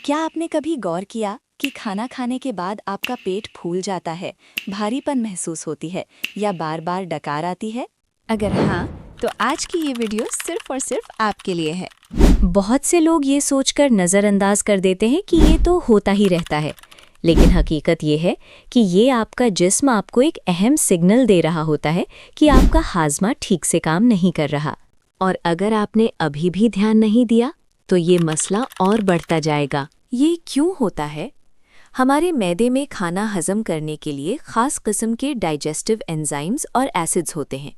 क्या आपने कभी गौर किया कि खाना खाने के बाद आपका पेट फूल जाता है, भारीपन महसूस होती है या बार बार डकार आती है? अगर हाँ, तो आज की ये वीडियो सिर्फ और सिर्फ आपके लिए है। बहुत से लोग ये सोचकर नज़रअंदाज कर देते हैं कि ये तो होता ही रहता है, लेकिन हकीकत ये है कि ये आपका जिस्म आपको एक अहम सिग्नल दे रहा होता है कि आपका हाजमा ठीक से काम नहीं कर रहा। और अगर आपने अभी भी ध्यान नहीं दिया तो ये मसला और बढ़ता जाएगा। ये क्यों होता है? हमारे मैदे में खाना हजम करने के लिए खास किस्म के डाइजेस्टिव एंजाइम्स और एसिड्स होते हैं।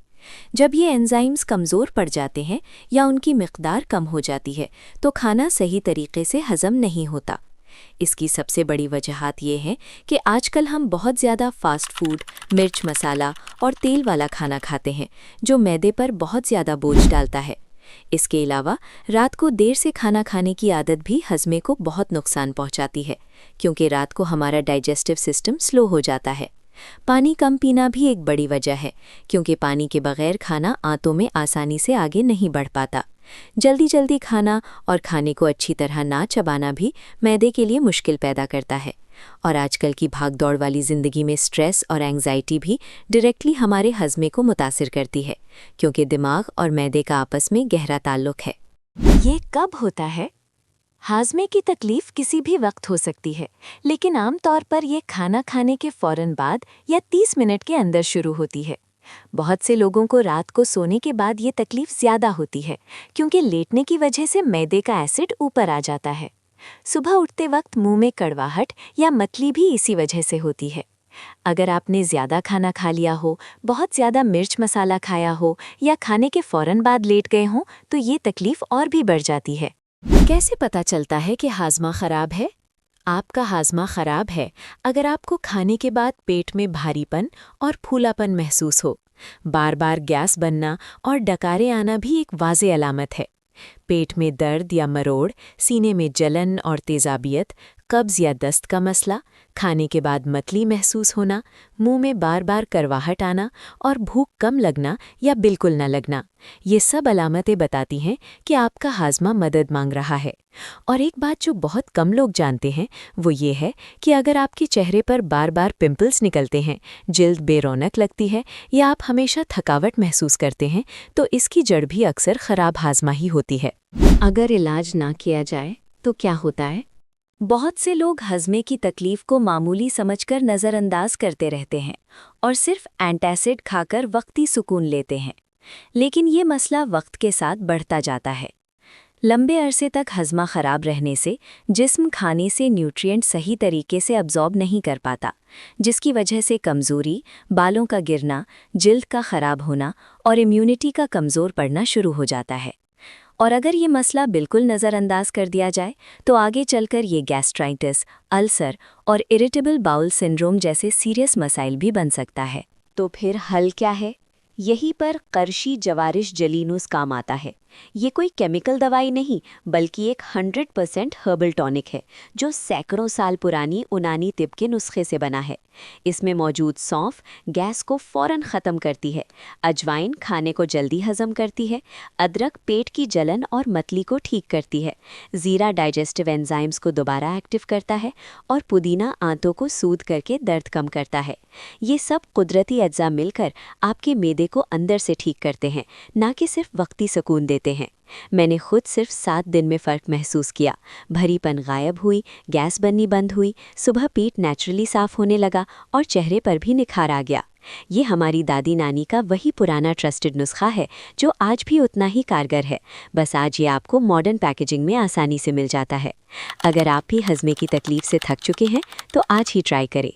जब ये एंजाइम्स कमज़ोर पड़ जाते हैं या उनकी मिक़दार कम हो जाती है तो खाना सही तरीके से हजम नहीं होता। इसकी सबसे बड़ी वजहात ये है कि आजकल हम बहुत ज़्यादा फास्ट फूड, मिर्च मसाला और तेल वाला खाना खाते हैं जो मैदे पर बहुत ज़्यादा बोझ डालता है। इसके अलावा रात को देर से खाना खाने की आदत भी हजमे को बहुत नुकसान पहुंचाती है, क्योंकि रात को हमारा डाइजेस्टिव सिस्टम स्लो हो जाता है। पानी कम पीना भी एक बड़ी वजह है, क्योंकि पानी के बगैर खाना आंतों में आसानी से आगे नहीं बढ़ पाता। जल्दी जल्दी खाना और खाने को अच्छी तरह ना चबाना भी मैदे के लिए मुश्किल पैदा करता है। और आजकल की भागदौड़ वाली ज़िंदगी में स्ट्रेस और एंग्जाइटी भी डायरेक्टली हमारे हजमे को मुतासिर करती है, क्योंकि दिमाग और मैदे का आपस में गहरा ताल्लुक है। ये कब होता है? हाजमे की तकलीफ किसी भी वक्त हो सकती है, लेकिन आमतौर पर ये खाना खाने के फ़ौरन बाद या 30 मिनट के अंदर शुरू होती है। बहुत से लोगों को रात को सोने के बाद ये तकलीफ ज़्यादा होती है, क्योंकि लेटने की वजह से मैदे का एसिड ऊपर आ जाता है। सुबह उठते वक्त मुंह में कड़वाहट या मतली भी इसी वजह से होती है। अगर आपने ज़्यादा खाना खा लिया हो, बहुत ज़्यादा मिर्च मसाला खाया हो या खाने के फ़ौरन बाद लेट गए हों तो ये तकलीफ और भी बढ़ जाती है। कैसे पता चलता है कि हाजमा ख़राब है? आपका हाजमा ख़राब है अगर आपको खाने के बाद पेट में भारीपन और फूलापन महसूस हो। बार बार गैस बनना और डकारे आना भी एक वाज़े अलामत है। पेट में दर्द या मरोड़, सीने में जलन और तेज़ाबियत, कब्ज़ या दस्त का मसला, खाने के बाद मतली महसूस होना, मुंह में बार बार करवाहट आना और भूख कम लगना या बिल्कुल न लगना, ये सब अलामतें बताती हैं कि आपका हाजमा मदद मांग रहा है। और एक बात जो बहुत कम लोग जानते हैं वो ये है कि अगर आपके चेहरे पर बार बार पिंपल्स निकलते हैं, जिल्द बेरौनक लगती है या आप हमेशा थकावट महसूस करते हैं तो इसकी जड़ भी अक्सर ख़राब हाजमा ही होती है। अगर इलाज ना किया जाए तो क्या होता है? बहुत से लोग हजमे की तकलीफ को मामूली समझकर नज़रअंदाज करते रहते हैं और सिर्फ एंटासिड खाकर वक्ती सुकून लेते हैं, लेकिन ये मसला वक्त के साथ बढ़ता जाता है। लंबे अरसे तक हजमा ख़राब रहने से जिस्म खाने से न्यूट्रिएंट सही तरीके से अब्जॉर्ब नहीं कर पाता, जिसकी वजह से कमज़ोरी, बालों का गिरना, जिल्द का ख़राब होना और इम्यूनिटी का कमज़ोर पड़ना शुरू हो जाता है। और अगर ये मसला बिल्कुल नज़रअंदाज कर दिया जाए तो आगे चलकर ये गैस्ट्राइटिस, अल्सर और इरिटेबल बाउल सिंड्रोम जैसे सीरियस मसाइल भी बन सकता है। तो फिर हल क्या है? यहीं पर करशी जवारिश जलीनूस काम आता है। ये कोई केमिकल दवाई नहीं, बल्कि एक 100% हर्बल टॉनिक है जो सैकड़ों साल पुरानी यूनानी तिब के नुस्खे से बना है। इसमें मौजूद सौंफ गैस को फ़ौरन ख़त्म करती है, अजवाइन खाने को जल्दी हज़म करती है, अदरक पेट की जलन और मतली को ठीक करती है, ज़ीरा डाइजेस्टिव एंजाइम्स को दोबारा एक्टिव करता है और पुदीना आंतों को सूद करके दर्द कम करता है। ये सब कुदरती अज्जा मिलकर आपके मैदे को अंदर से ठीक करते हैं, ना कि सिर्फ वक्ती सुकून देते हैं। मैंने खुद सिर्फ 7 दिन में फ़र्क महसूस किया। भरीपन गायब हुई, गैस बननी बंद हुई, सुबह पेट नेचुरली साफ़ होने लगा और चेहरे पर भी निखार आ गया। ये हमारी दादी नानी का वही पुराना ट्रस्टेड नुस्खा है जो आज भी उतना ही कारगर है, बस आज ये आपको मॉडर्न पैकेजिंग में आसानी से मिल जाता है। अगर आप भी हजमे की तकलीफ से थक चुके हैं तो आज ही ट्राई करें।